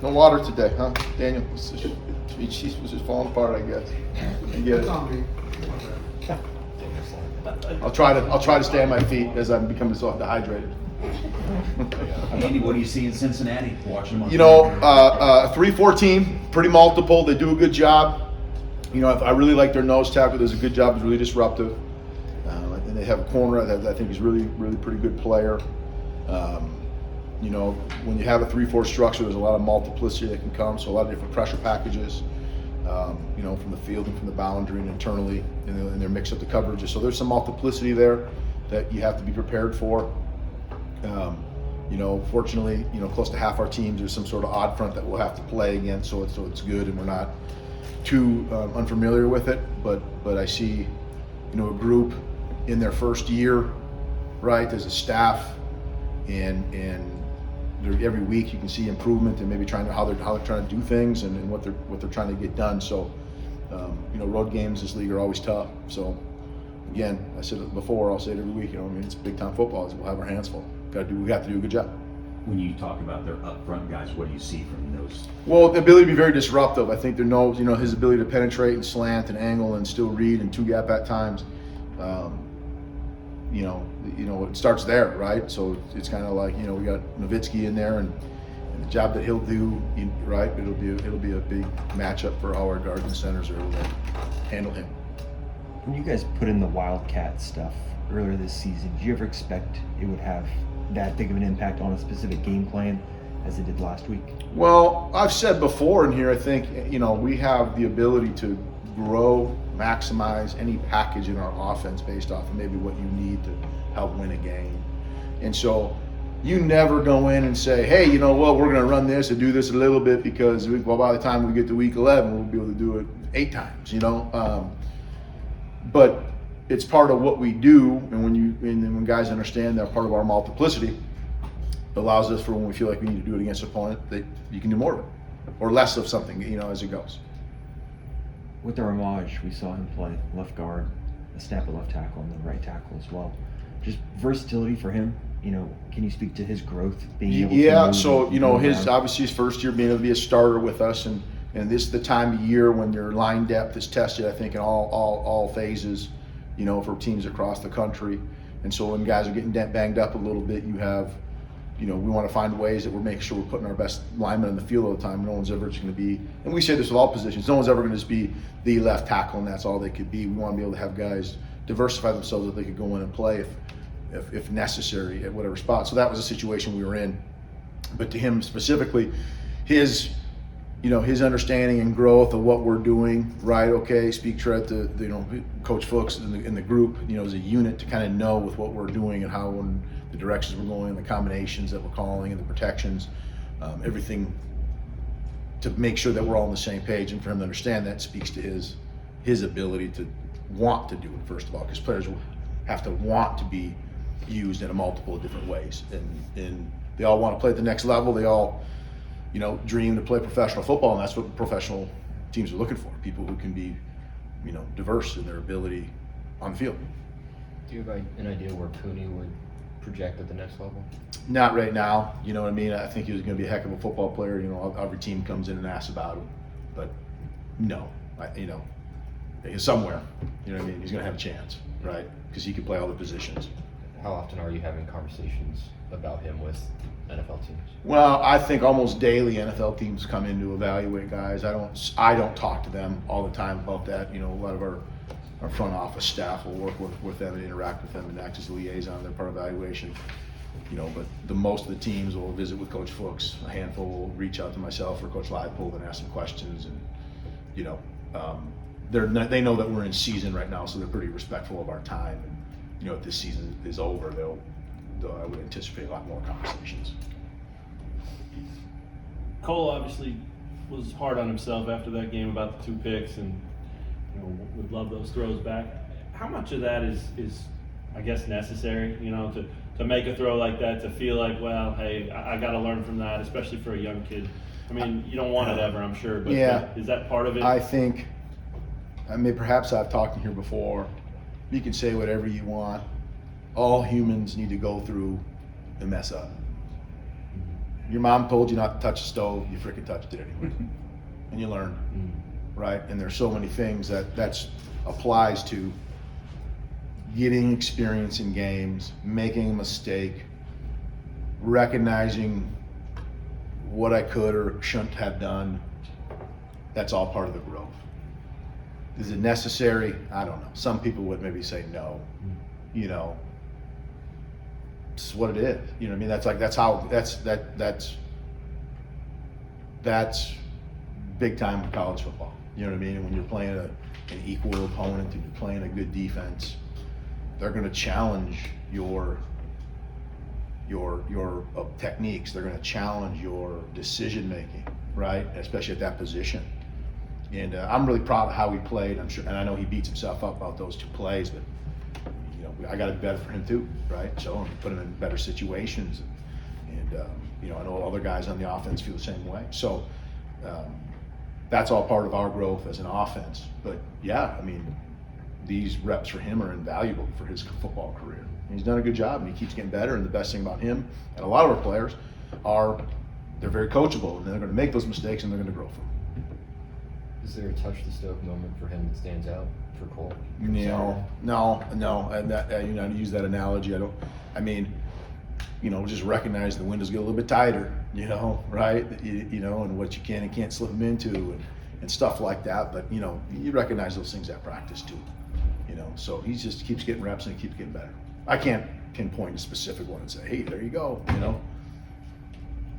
No water today, huh? Daniel, was just falling apart, I guess. I get it. I'll try to stay on my feet as I'm becoming so dehydrated. Andy, what do you see in Cincinnati? Watching them on 3-4 team, pretty multiple. They do a good job. I really like their nose tackle. Does a good job. Is really disruptive. And they have a corner that I think is really pretty good player. When you have a 3-4 structure, there's a lot of multiplicity that can come. So a lot of different pressure packages. From the field and from the boundary and internally, and they're mixed up the coverages. So there's some multiplicity there that you have to be prepared for. Fortunately, close to half our teams, there's some sort of odd front that we'll have to play against, so it's good, and we're not too unfamiliar with it. But I see, a group in their first year, right, as a staff, and every week you can see improvement and maybe how they're trying to do things and what they're trying to get done. So, road games this league are always tough. So, again, I said it before, I'll say it every week. It's big time football. We'll have our hands full. We have to do a good job. When you talk about their up front guys, what do you see from those? Well, the ability to be very disruptive. I think his ability to penetrate and slant and angle and still read and two gap at times. It starts there, right? So it's kind of like, we got Nowitzki in there and the job that he'll do, right? It'll be a big matchup for all our guards and centers are able to handle him. When you guys put in the Wildcat stuff earlier this season, did you ever expect it would have that big of an impact on a specific game plan as it did last week? Well, I've said before in here, I think, we have the ability to grow, maximize any package in our offense based off of maybe what you need to help win a game. And so you never go in and say, hey, we're going to run this and do this a little bit because by the time we get to week 11, we'll be able to do it 8 times, But it's part of what we do, and when guys understand that part of our multiplicity, it allows us for when we feel like we need to do it against an opponent that you can do more of it or less of something, as it goes. With the Ramage, we saw him play left guard, a snap at left tackle, and then right tackle as well. Just versatility for him. Can you speak to his growth being able to move so around? obviously his first year being able to be a starter with us, and this is the time of year when your line depth is tested, I think, in all phases, for teams across the country. And so when guys are getting banged up a little bit, you have, we want to find ways that we're making sure we're putting our best linemen on the field all the time. No one's ever just going to be, and we say this with all positions, no one's ever going to just be the left tackle and that's all they could be. We want to be able to have guys diversify themselves that they could go in and play if necessary at whatever spot. So that was a situation we were in. But to him specifically, his understanding and growth of what we're doing, right? Okay, speak to Coach Fuchs in the group, as a unit to kind of know with what we're doing and how and the directions we're going and the combinations that we're calling and the protections, everything to make sure that we're all on the same page. And for him to understand that speaks to his ability to want to do it, first of all, because players have to want to be used in a multiple of different ways, and they all want to play at the next level. They all dream to play professional football, and that's what professional teams are looking for, people who can be diverse in their ability on the field. Do you have an idea where Cooney would project at the next level? Not right now, you know what I mean? I think he was going to be a heck of a football player. Every team comes in and asks about him, but no, he's somewhere, you know what I mean? He's going to have a chance, right? Because he can play all the positions. How often are you having conversations about him with NFL teams? Well, I think almost daily NFL teams come in to evaluate guys. I don't talk to them all the time about that. A lot of our front office staff will work with them and interact with them and act as a liaison. They're part of evaluation. But the most of the teams will visit with Coach Fuchs. A handful will reach out to myself or Coach Leipold and ask some questions. And they know that we're in season right now, so they're pretty respectful of our time. And if this season is over, I would anticipate a lot more conversations. Cole obviously was hard on himself after that game about the 2 picks, and would love those throws back. How much of that is I guess necessary? To make a throw like that, to feel like, well, hey, I got to learn from that, especially for a young kid. I mean, you don't want it ever, I'm sure, but yeah, is that part of it? I think, perhaps I've talked in here before. You can say whatever you want. All humans need to go through and mess up. your mom told you not to touch the stove, you freaking touched it anyway, and you learned, right? And there's so many things that applies to getting experience in games, making a mistake, recognizing what I could or shouldn't have done. That's all part of the growth. Is it necessary? I don't know. Some people would maybe say no. You know, it's what it is. You know what I mean? That's big time college football. You know what I mean? And when you're playing an equal opponent and you're playing a good defense, they're going to challenge your techniques. They're going to challenge your decision making, right? Especially at that position. And I'm really proud of how he played. I'm sure, and I know he beats himself up about those two plays, but you know, I got to be better for him too, right? So put him in better situations, and you know, I know other guys on the offense feel the same way. So that's all part of our growth as an offense. But yeah, I mean, these reps for him are invaluable for his football career. And he's done a good job, and he keeps getting better. And the best thing about him and a lot of our players they're very coachable, and they're going to make those mistakes, and they're going to grow from them. Is there a touch the stove moment for him that stands out for Cole? No. And that, you know, to use that analogy, I mean, you know, just recognize the windows get a little bit tighter, you know, right? You know, and what you can and can't slip them into and stuff like that. But, you know, you recognize those things at practice too, you know. So he just keeps getting reps and he keeps getting better. I can't pinpoint a specific one and say, hey, there you go, you know.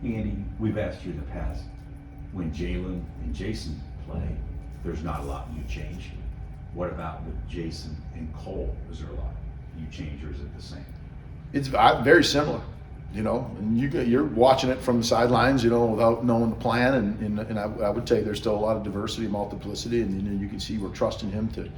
Andy, we've asked you in the past, when Jalen and Jason play, there's not a lot you change. What about with Jason and Cole? Is there a lot you change, or is it the same? It's very similar, you know, and you're watching it from the sidelines, you know, without knowing the plan, and I would tell you there's still a lot of diversity, multiplicity, and you know, you can see we're trusting him to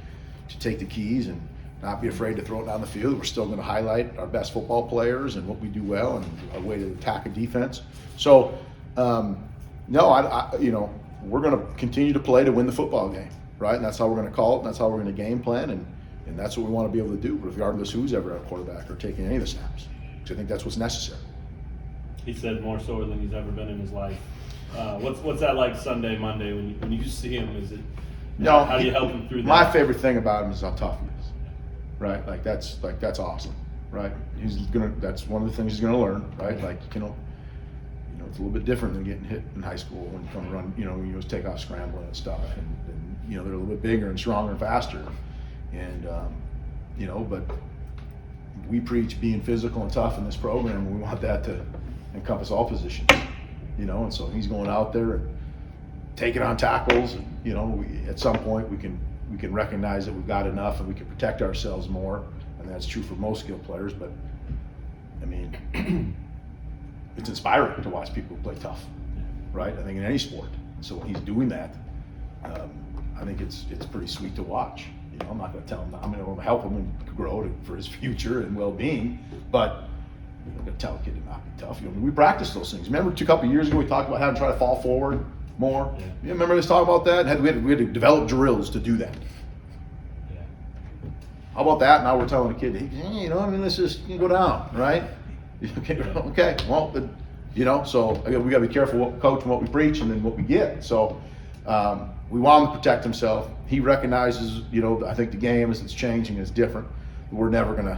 take the keys and not be afraid to throw it down the field. We're still going to highlight our best football players and what we do well and our way to attack a defense. So, no, I you know, we're going to continue to play to win the football game, right? And that's how we're going to call it, and that's how we're going to game plan, and that's what we want to be able to do, regardless who's ever at quarterback or taking any of the snaps. Because I think that's what's necessary. He said more so than he's ever been in his life. What's that like Sunday, Monday when you see him? Is it how do you help him through that? My favorite thing about him is how tough he is, right? That's awesome, right? That's one of the things he's gonna learn, right? Like, you know, it's a little bit different than getting hit in high school when you come run, you know, when you just take off scrambling and stuff, and you know, they're a little bit bigger and stronger and faster, and you know, but we preach being physical and tough in this program, and we want that to encompass all positions, you know, and so he's going out there and taking on tackles, and you know, at some point we can recognize that we've got enough and we can protect ourselves more, and that's true for most skilled players. But I mean, it's inspiring to watch people play tough, right? I think in any sport. So when he's doing that, I think it's pretty sweet to watch. You know, I'm not going to tell him, I'm going to help him and grow for his future and well-being, but I'm going to tell a kid to not be tough. You know, we practice those things. Remember a couple of years ago we talked about having to try to fall forward more? Yeah. You remember us talking about that? We had to develop drills to do that. Yeah. How about that? Now we're telling a kid, hey, you know, I mean, let's just go down, right? Okay, well, you know, so we got to be careful what we coach and what we preach and then what we get. So we want him to protect himself. He recognizes, you know, I think the game as it's changing is different. We're never going to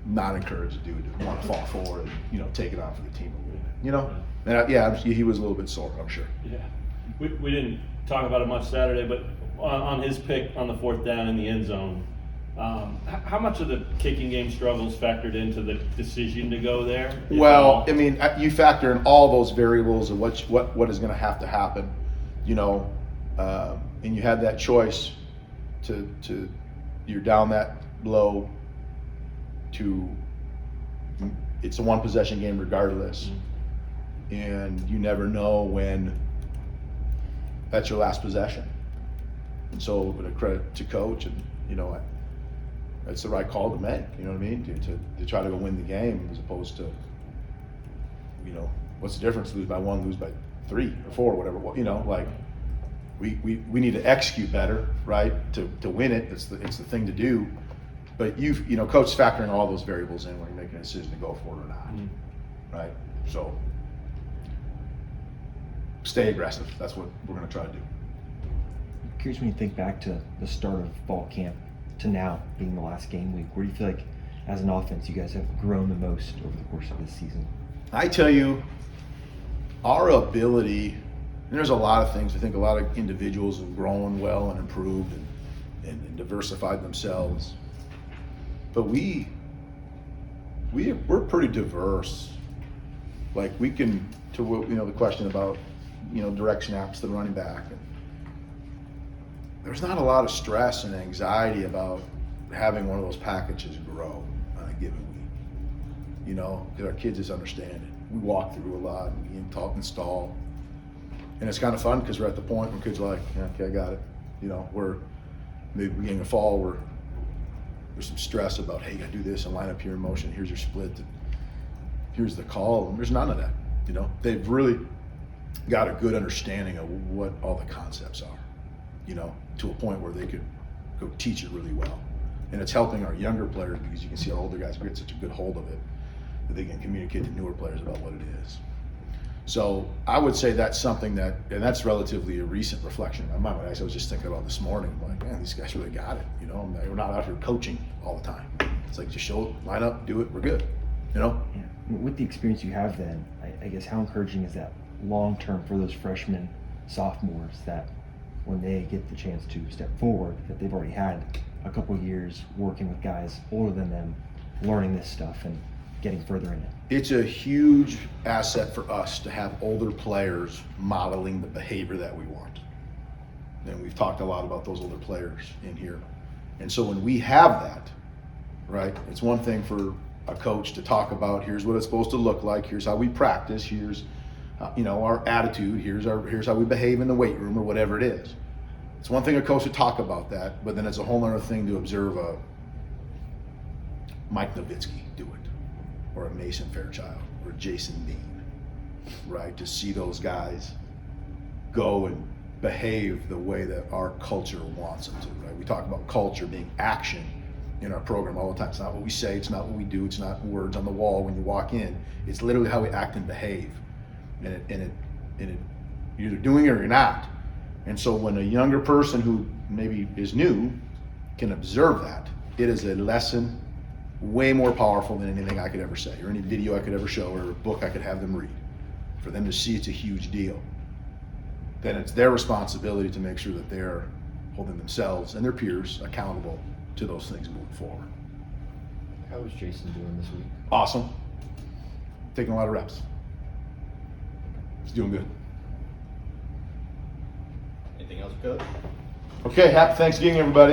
not encourage a dude to want to fall forward and, you know, take it on for the team a little bit, you know? And he was a little bit sore, I'm sure. Yeah. We didn't talk about it much Saturday, but on his pick on the fourth down in the end zone, how much of the kicking game struggles factored into the decision to go there? Well, I mean, you factor in all those variables of what is going to have to happen, you know, and you had that choice to you're down that low to it's a one possession game regardless. Mm-hmm. And you never know when that's your last possession. And so with a credit to coach, and you know, that's the right call to make, you know what I mean? To try to go win the game as opposed to, you know, what's the difference? Lose by 1, lose by 3 or 4, whatever, you know, like we need to execute better, right? To win it, it's the thing to do. But you know, coach factoring all those variables in when you're making a decision to go for it or not, right? So stay aggressive. That's what we're going to try to do. I'm curious, when you think back to the start of fall camp to now being the last game week, where do you feel like as an offense you guys have grown the most over the course of this season? I tell you, our ability, and there's a lot of things. I think a lot of individuals have grown well and improved and diversified themselves. But we're pretty diverse. Like we can, to what, the question about, direct snaps to the running back. And there's not a lot of stress and anxiety about having one of those packages grow on a given week. Because our kids just understand it. We walk through a lot, and we install. And it's kind of fun because we're at the point where kids are like, yeah, okay, I got it. We're maybe beginning of fall where there's some stress about, hey, you gotta do this and line up here in motion, here's your split, here's the call, and there's none of that. They've really got a good understanding of what all the concepts are, to a point where they could go teach it really well. And it's helping our younger players because you can see our older guys get such a good hold of it that they can communicate to newer players about what it is. So I would say that's something and that's relatively a recent reflection. I was just thinking about this morning, like, man, these guys really got it. We're not out here coaching all the time. It's like, just show it, line up, do it, we're good. Yeah. With the experience you have then, I guess how encouraging is that long term for those freshmen, sophomores, that when they get the chance to step forward, that they've already had a couple of years working with guys older than them, learning this stuff and getting further in it? It's a huge asset for us to have older players modeling the behavior that we want. And we've talked a lot about those older players in here. And so when we have that, right, it's one thing for a coach to talk about, here's what it's supposed to look like, here's how we practice, here's our attitude, here's how we behave in the weight room or whatever it is. It's one thing a coach to talk about that, but then it's a whole other thing to observe a Mike Nowitzki do it, or a Mason Fairchild, or Jason Bean, right? To see those guys go and behave the way that our culture wants them to, right? We talk about culture being action in our program all the time. It's not what we say, it's not what we do, it's not words on the wall when you walk in. It's literally how we act and behave. And you're either doing it or you're not. And so when a younger person who maybe is new can observe that, it is a lesson way more powerful than anything I could ever say, or any video I could ever show, or a book I could have them read. For them to see it's a huge deal. Then it's their responsibility to make sure that they're holding themselves and their peers accountable to those things moving forward. How is Jason doing this week? Awesome. Taking a lot of reps. He's doing good. Anything else, Coach? Okay, happy Thanksgiving, everybody.